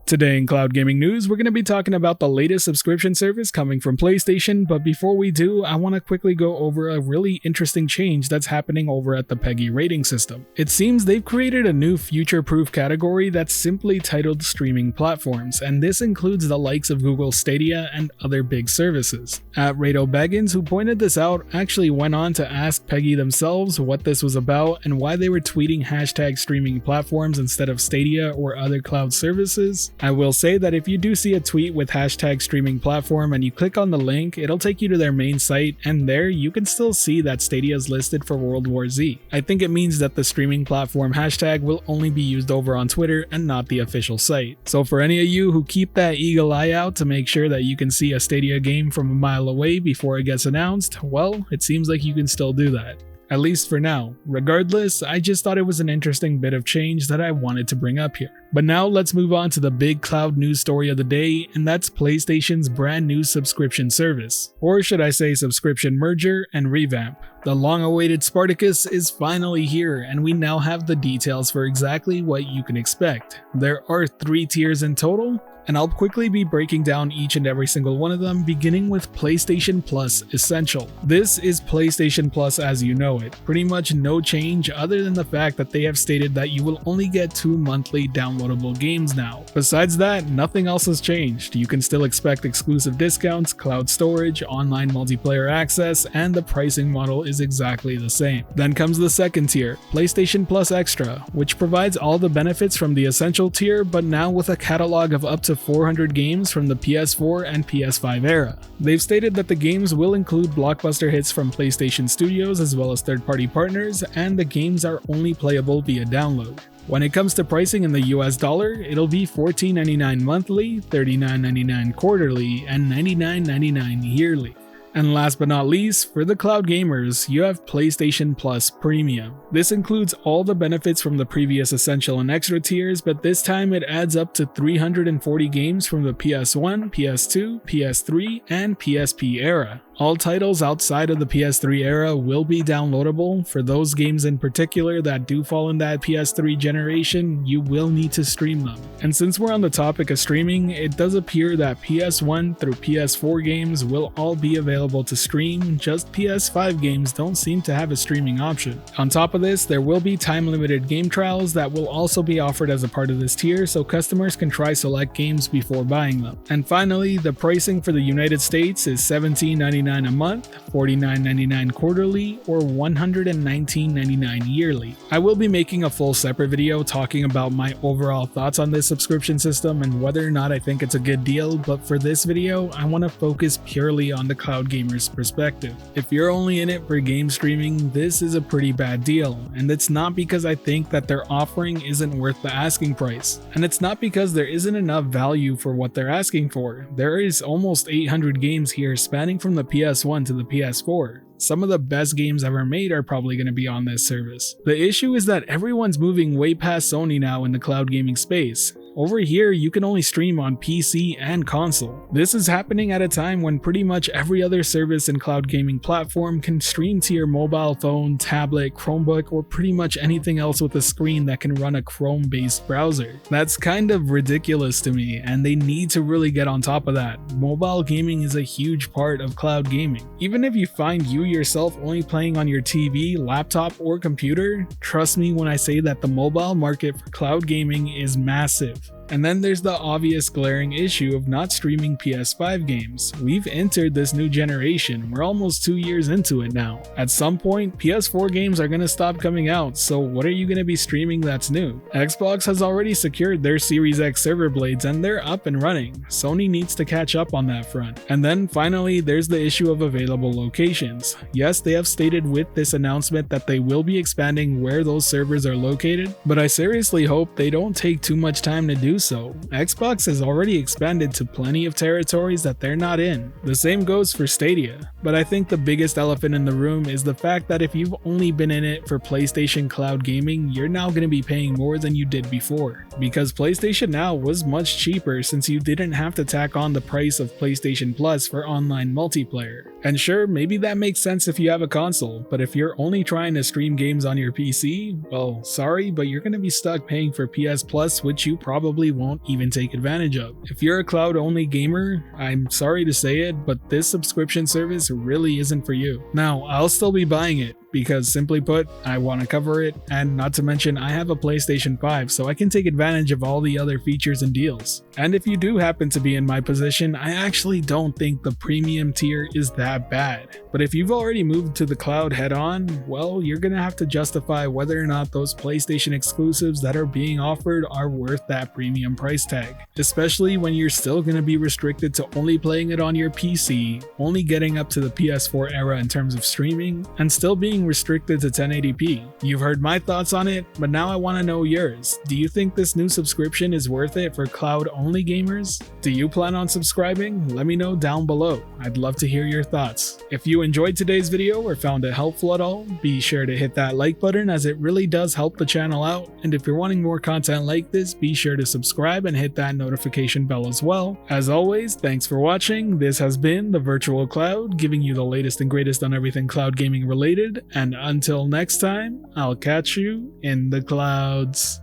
Today in Cloud Gaming News, we're going to be talking about the latest subscription service coming from PlayStation, but before we do, I want to quickly go over a really interesting change that's happening over at the PEGI rating system. It seems they've created a new future-proof category that's simply titled streaming platforms, and this includes the likes of Google Stadia and other big services. @Rado Baggins, who pointed this out, actually went on to ask PEGI themselves what this was about and why they were tweeting hashtag streaming platforms instead of Stadia or other cloud services. I will say that if you do see a tweet with hashtag streaming platform and you click on the link, it'll take you to their main site, and there you can still see that Stadia is listed for World War Z. I think it means that the streaming platform hashtag will only be used over on Twitter and not the official site. So for any of you who keep that eagle eye out to make sure that you can see a Stadia game from a mile away before it gets announced, well, it seems like you can still do that. At least for now. Regardless, I just thought it was an interesting bit of change that I wanted to bring up here. But now let's move on to the big cloud news story of the day, and that's PlayStation's brand new subscription service. Or should I say subscription merger and revamp. The long-awaited Spartacus is finally here, and we now have the details for exactly what you can expect. There are 3 tiers in total, and I'll quickly be breaking down each and every single one of them, beginning with PlayStation Plus Essential. This is PlayStation Plus as you know it. Pretty much no change other than the fact that they have stated that you will only get 2 monthly downloadable games now. Besides that, nothing else has changed. You can still expect exclusive discounts, cloud storage, online multiplayer access, and the pricing model is exactly the same. Then comes the second tier, PlayStation Plus Extra, which provides all the benefits from the Essential tier, but now with a catalog of up to 400 games from the PS4 and PS5 era. They've stated that the games will include blockbuster hits from PlayStation Studios as well as third-party partners, and the games are only playable via download. When it comes to pricing in the US dollar, it'll be $14.99 monthly, $39.99 quarterly, and $99.99 yearly. And last but not least, for the cloud gamers, you have PlayStation Plus Premium. This includes all the benefits from the previous Essential and Extra tiers, but this time it adds up to 340 games from the PS1, PS2, PS3, and PSP era. All titles outside of the PS3 era will be downloadable. For those games in particular that do fall in that PS3 generation, you will need to stream them. And since we're on the topic of streaming, it does appear that PS1 through PS4 games will all be available to stream, just PS5 games don't seem to have a streaming option. On top of this, there will be time-limited game trials that will also be offered as a part of this tier, so customers can try select games before buying them. And finally, the pricing for the United States is $17.99 a month, $49.99 quarterly, or $119.99 yearly. I will be making a full separate video talking about my overall thoughts on this subscription system and whether or not I think it's a good deal, but for this video, I want to focus purely on the cloud gamer's perspective. If you're only in it for game streaming, this is a pretty bad deal, and it's not because I think that their offering isn't worth the asking price, and it's not because there isn't enough value for what they're asking for. There is almost 800 games here spanning from the PS1 to the PS4. Some of the best games ever made are probably going to be on this service. The issue is that everyone's moving way past Sony now in the cloud gaming space. Over here, you can only stream on PC and console. This is happening at a time when pretty much every other service and cloud gaming platform can stream to your mobile phone, tablet, Chromebook, or pretty much anything else with a screen that can run a Chrome-based browser. That's kind of ridiculous to me, and they need to really get on top of that. Mobile gaming is a huge part of cloud gaming. Even if you find you yourself only playing on your TV, laptop, or computer, trust me when I say that the mobile market for cloud gaming is massive. And then there's the obvious glaring issue of not streaming PS5 games. We've entered this new generation, we're almost 2 years into it now. At some point, PS4 games are gonna stop coming out, so what are you gonna be streaming that's new? Xbox has already secured their Series X server blades and they're up and running. Sony needs to catch up on that front. And then finally, there's the issue of available locations. Yes, they have stated with this announcement that they will be expanding where those servers are located, but I seriously hope they don't take too much time to do so. Xbox has already expanded to plenty of territories that they're not in. The same goes for Stadia. But I think the biggest elephant in the room is the fact that if you've only been in it for PlayStation cloud gaming, you're now going to be paying more than you did before. Because PlayStation Now was much cheaper since you didn't have to tack on the price of PlayStation Plus for online multiplayer. And sure, maybe that makes sense if you have a console, but if you're only trying to stream games on your PC, well, sorry, but you're going to be stuck paying for PS Plus, which you probably probably won't even take advantage of. If you're a cloud-only gamer, I'm sorry to say it, but this subscription service really isn't for you. Now, I'll still be buying it, because simply put, I want to cover it, and not to mention I have a PlayStation 5, so I can take advantage of all the other features and deals. And if you do happen to be in my position, I actually don't think the premium tier is that bad. But if you've already moved to the cloud head on, well, you're gonna have to justify whether or not those PlayStation exclusives that are being offered are worth that premium price tag. Especially when you're still gonna be restricted to only playing it on your PC, only getting up to the PS4 era in terms of streaming, and still being restricted to 1080p. You've heard my thoughts on it, but now I want to know yours. Do you think this new subscription is worth it for cloud-only gamers? Do you plan on subscribing? Let me know down below. I'd love to hear your thoughts. If you enjoyed today's video or found it helpful at all, be sure to hit that like button as it really does help the channel out. And if you're wanting more content like this, be sure to subscribe and hit that notification bell as well. As always, thanks for watching. This has been the Virtual Cloud, giving you the latest and greatest on everything cloud gaming related. And until next time, I'll catch you in the clouds.